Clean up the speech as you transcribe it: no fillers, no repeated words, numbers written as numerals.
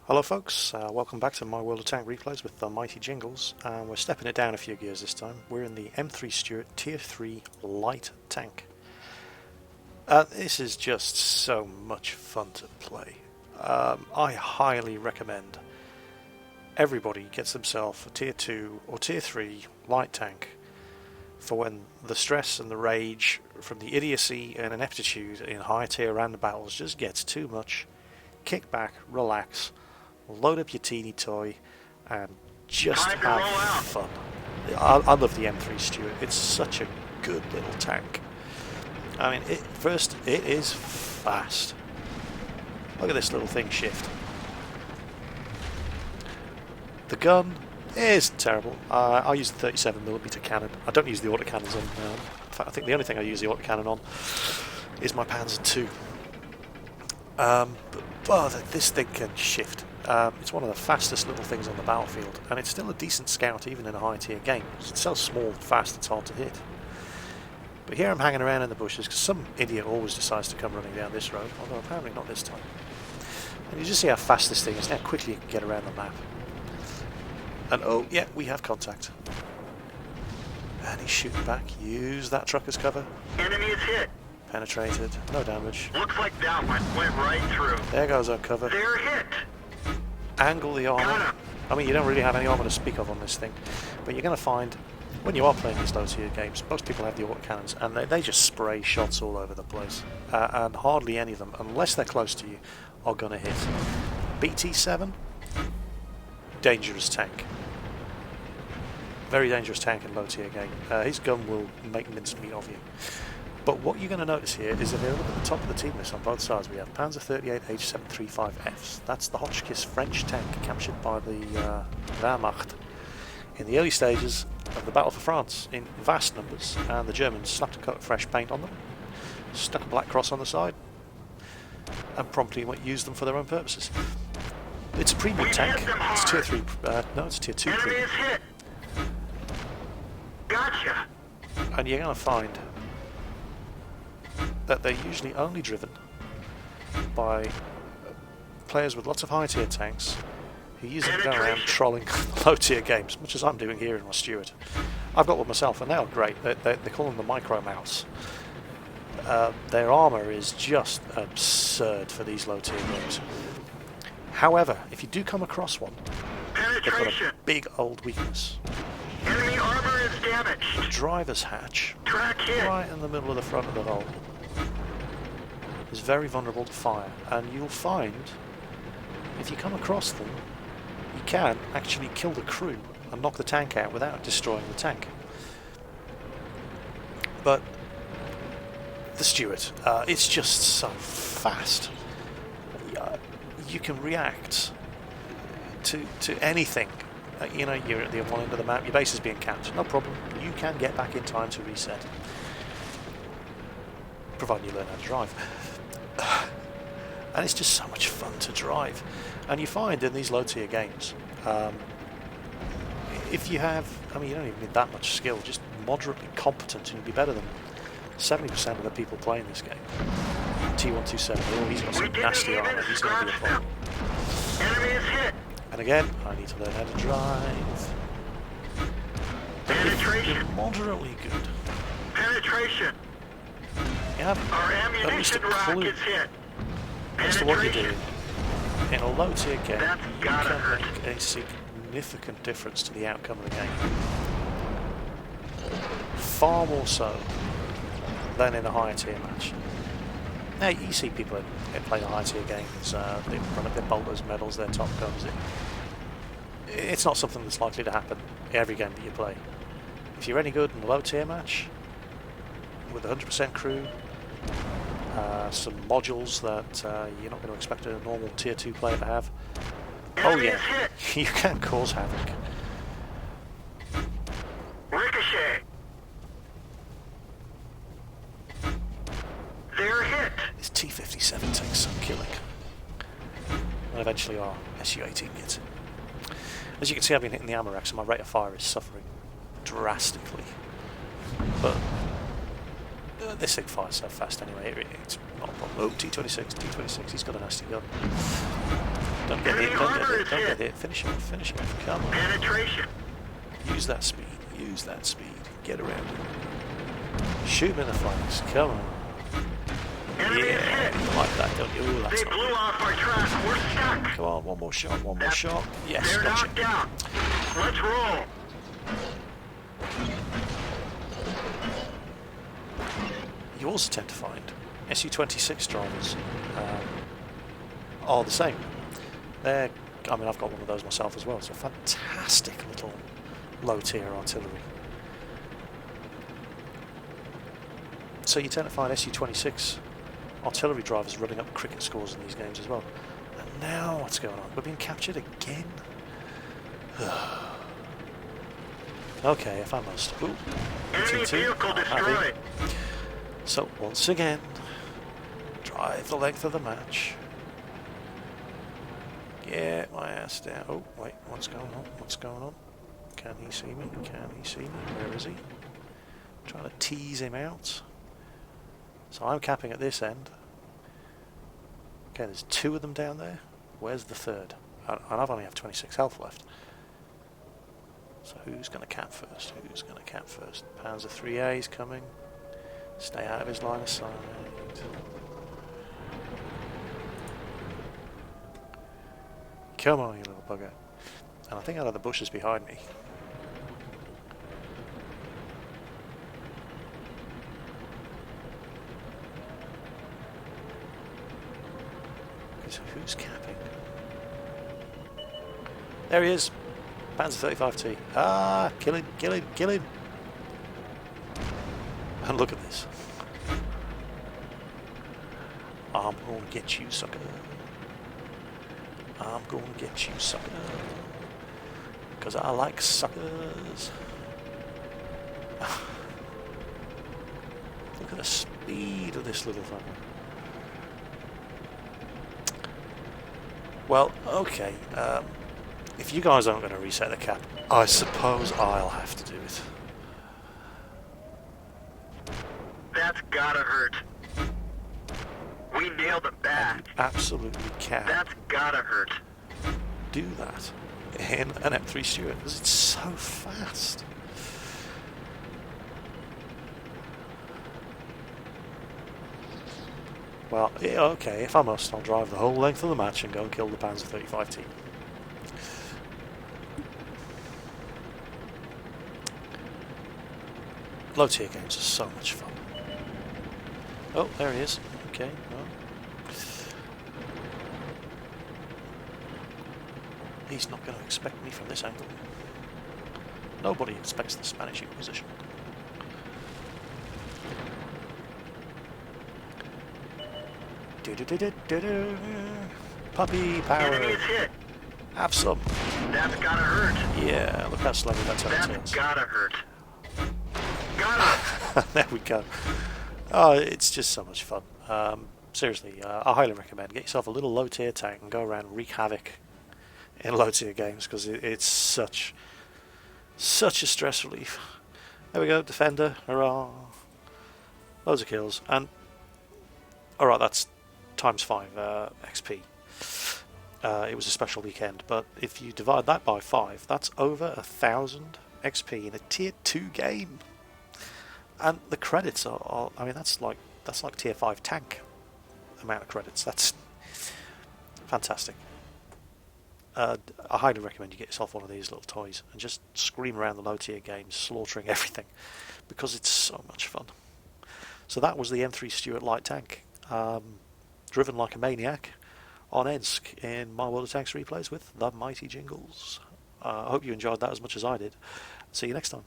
Hello folks, welcome back to My World of Tank Replays with the Mighty Jingles, and we're stepping it down a few gears this time. We're in the M3 Stuart Tier 3 Light Tank. This is just so much fun to play. I highly recommend everybody gets themselves a Tier 2 or Tier 3 Light Tank for when the stress and the rage from the idiocy and ineptitude in high tier random battles just gets too much. Kick back, relax, load up your teeny toy and just have fun. I love the M3 Stuart. It's such a good little tank. I mean, first, it is fast. Look at this little thing shift. The gun is terrible. I use the 37mm cannon. I don't use the autocannons on. In fact, I think the only thing I use the autocannon on is my Panzer II. But this thing can shift. It's one of the fastest little things on the battlefield, and it's still a decent scout even in a high tier game. It's so small and fast it's hard to hit. But here I'm hanging around in the bushes because some idiot always decides to come running down this road, although apparently not this time. And you just see how fast this thing is, how quickly you can get around the map. And oh yeah, we have contact. And he's shooting back. Use that truck as cover. Enemy is hit. Penetrated. No damage. Looks like that one went right through. There goes our cover. They're hit. Angle the armor. I mean, you don't really have any armor to speak of on this thing, but you're going to find when you are playing these low tier games, most people have the autocannons and they just spray shots all over the place, and hardly any of them, unless they're close to you, are going to hit. BT7, dangerous tank. Very dangerous tank in low tier game. His gun will make mincemeat of you. But what you're going to notice here is if you look at the top of the team list on both sides, we have Panzer 38 H735Fs. That's the Hotchkiss French tank captured by the Wehrmacht in the early stages of the Battle for France in vast numbers, and the Germans slapped a coat of fresh paint on them, stuck a black cross on the side, and promptly used them for their own purposes. It's a premium tank. It's tier 3. No, it's tier 2 premium. Enemy is hit. Gotcha. And you're going to find that they're usually only driven by players with lots of high tier tanks who use them to go around trolling low tier games, much as I'm doing here in my Stuart. I've got one myself and they are great. They call them the micro mouse. Their armour is just absurd for these low tier games. However, if you do come across one, they've got a big old weakness. Enemy armor is damaged. The driver's hatch, Track hit. right in the middle of the front of the hull, is very vulnerable to fire, and you'll find if you come across them, you can actually kill the crew and knock the tank out without destroying the tank. But the Stuart, it's just so fast. You can react to anything. You know, you're at the one end of the map, your base is being capped, no problem, you can get back in time to reset, provided you learn how to drive. And it's just so much fun to drive. And you find in these low tier games, if you have, I mean, you don't even need that much skill, just moderately competent, and you'll be better than 70% of the people playing this game. T127, oh, he's got some nasty armor, he's going to be a problem. Enemy is hit. And again, I need to learn how to drive. Penetration. You're moderately good. Penetration. You have Our at least a ammunition rack clue is hit. as to what you're doing. In a low tier game, That's you gotta can hurt. make a significant difference to the outcome of the game. Far more so than in a higher tier match. Now you see people playing a high tier games, they run up their bolters, medals, their top guns. It's not something that's likely to happen every game that you play. If you're any good in a low tier match, with 100% crew, some modules that you're not going to expect a normal tier 2 player to have, oh yeah, you can cause havoc. Ricochet. They're hit. This T-57 takes some killing. And eventually our Su-18 gets it. As you can see, I've been hitting the ammo rack, so my rate of fire is suffering drastically. But this thing fires so fast anyway, it's not a problem. Oh, T-26, he's got a nasty gun. Don't get hit, Enemy don't get armor hit, is don't get hit. hit. Finish him, finish him. Come on. Penetration. Use that speed, use that speed. Get around him. Shoot him in the flanks, come on. Enemy is Yeah, hit. you like that, don't you? Ooh, that's They not blew good. off our track. We're stuck. Come on, one more shot, one more shot. Yes, They're gotcha. knocked out. Let's roll. You also tend to find SU-26 drivers are the same. They're, I mean, I've got one of those myself as well. It's a fantastic little low-tier artillery. So you tend to find SU-26 artillery drivers running up cricket scores in these games as well. And now what's going on? We're being captured again? Okay, if I must. Ooh, Enemy T2, vehicle I'm happy. destroyed. So once again, drive the length of the match. Get my ass down. Oh, wait, what's going on? What's going on? Can he see me? Can he see me? Where is he? Trying to tease him out. So I'm capping at this end. Okay, there's two of them down there. Where's the third? And I've only have 26 health left. So who's going to cap first? Who's going to cap first? Panzer 3A's coming. Stay out of his line of sight. Come on, you little bugger. And I think out of the bushes behind me. So who's capping? There he is. Panzer 35T. Ah, kill him, kill him, kill him. And look at this. I'm gonna get you, sucker. I'm gonna get you, sucker. Because I like suckers. Look at the speed of this little fucker. Well, okay. If you guys aren't going to reset the cap, I suppose I'll have to do it. That's gotta hurt. We nailed them back. You absolutely can That's gotta hurt. do that in an M3 Stuart because it's so fast. Well, yeah, okay, if I must, I'll drive the whole length of the match and go and kill the Panzer 35T. Low tier games are so much fun. Oh, there he is. Okay, well. He's not going to expect me from this angle. Nobody expects the Spanish Inquisition. Puppy power. Enemy is hit. Have some. That's gotta hurt. Yeah, look how slowly that's how it That's turns. gotta hurt. Gotta. There we go. Oh, it's just so much fun. Seriously, I highly recommend get yourself a little low tier tank and go around and wreak havoc in low tier games because it's such a stress relief. There we go, defender, hurrah! Loads of kills, and all right, that's times 5 XP. It was a special weekend, but if you divide that by 5, that's over 1,000 XP in a tier 2 game. And the credits are I mean, that's like tier 5 tank amount of credits. That's fantastic. I highly recommend you get yourself one of these little toys and just scream around the low tier games, slaughtering everything, because it's so much fun. So that was the M3 Stuart light tank, driven like a maniac on Ensk in My World of Tanks replays with the mighty Jingles. I hope you enjoyed that as much as I did. See you next time.